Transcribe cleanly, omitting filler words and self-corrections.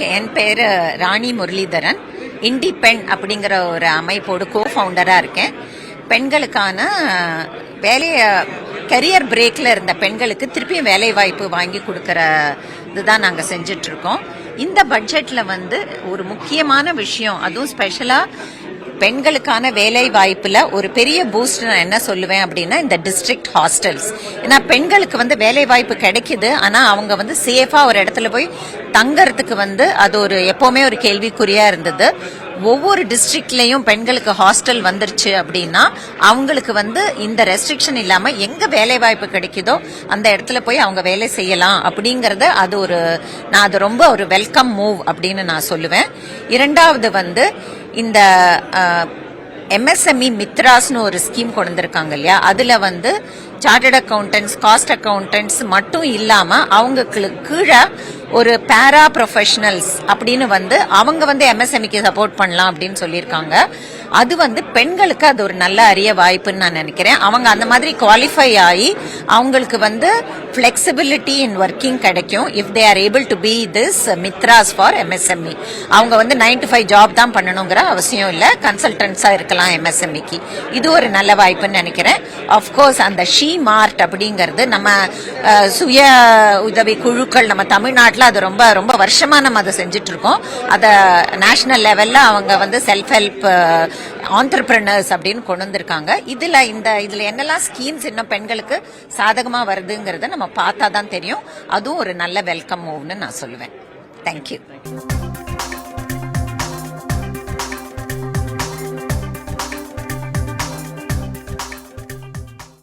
Okay, என் பேர் ராணி Muralidharan. Independent அப்படிங்கிற ஒரு அமைப்போடு கோ-ஃபவுண்டராக இருக்கேன். பெண்களுக்கான வேலையை கரியர் பிரேக்கில் இருந்த பெண்களுக்கு திருப்பியும் வேலை வாய்ப்பு வாங்கி கொடுக்குற இதுதான் நாங்கள் செஞ்சிட்ருக்கோம். இந்த பட்ஜெட்டில் ஒரு முக்கியமான விஷயம், அதுவும் ஸ்பெஷலாக பெண்களுக்கான வேலை வாய்ப்புல ஒரு பெரிய பூஸ்ட் நான் என்ன சொல்லுவேன் அப்படின்னா, இந்த டிஸ்ட்ரிக்ட் ஹாஸ்டல்ஸ். ஏன்னா பெண்களுக்கு வேலை வாய்ப்பு கிடைக்குது, ஆனா அவங்க சேஃபா ஒரு இடத்துல போய் தங்கறதுக்கு அது ஒரு எப்பவுமே ஒரு கேள்விக்குறியா இருந்தது. ஒவ்வொரு டிஸ்ட்ரிக்ட்லயும் பெண்களுக்கு ஹாஸ்டல் வந்துருச்சு அப்படின்னா அவங்களுக்கு இந்த ரெஸ்ட்ரிக்ஷன் இல்லாம எங்க வேலை வாய்ப்பு கிடைக்குதோ அந்த இடத்துல போய் அவங்க வேலை செய்யலாம் அப்படிங்கறது நான் அது ரொம்ப ஒரு வெல்கம் மூவ் அப்படின்னு நான் சொல்லுவேன். இரண்டாவது இந்த MSME மித்ராஸ்னு ஒரு ஸ்கீம் கொண்டு வந்திருக்காங்க இல்லையா, அதுல சார்ட்டர்ட் அக்கௌண்டன்ட்ஸ், காஸ்ட் அக்கௌண்டன்ட்ஸ் மட்டும் இல்லாம அவங்களுக்கு கீழே ஒரு பேரா ப்ரொஃபஷனல்ஸ் அப்படின்னு அவங்க MSMEக்கு சப்போர்ட் பண்ணலாம் அப்படின்னு சொல்லியிருக்காங்க. அது பெண்களுக்கு அது ஒரு நல்ல அரிய வாய்ப்புன்னு நான் நினைக்கிறேன். அவங்க அந்த மாதிரி குவாலிஃபை ஆகி அவங்களுக்கு ஃபிளெக்சிபிலிட்டி இன் ஒர்க்கிங் கிடைக்கும். If they are able to be this மித்ராஸ் ஃபார் MSME. அவங்க 9 to 5 ஜாப் தான் பண்ணணுங்கிற அவசியம் இல்லை, கன்சல்டன்ஸா இருக்கலாம் MSMEக்கு. இது ஒரு நல்ல வாய்ப்புன்னு நினைக்கிறேன். ஆஃப்கோர்ஸ் அந்த ஷீ மார்ட் அப்படிங்கிறது நம்ம சுய உதவி குழுக்கள் நம்ம தமிழ்நாட்டில் அது ரொம்ப ரொம்ப வருஷமா நம்ம அதை செஞ்சுட்டு இருக்கோம். அதை நேஷனல் லெவல்ல அவங்க செல்ஃப் ஹெல்ப் ஆண்டர்பிரினர்ஸ் அப்படின்னு கொண்டு வந்திருக்காங்க. இதுல என்னெல்லாம் ஸ்கீம்ஸ் இன்னும் பெண்களுக்கு சாதகமா வருதுங்கிறத நம்ம பார்த்தா தான் தெரியும். அதுவும் ஒரு நல்ல வெல்கம் மூவ்னு நான் சொல்லுவேன். தேங்க்யூ.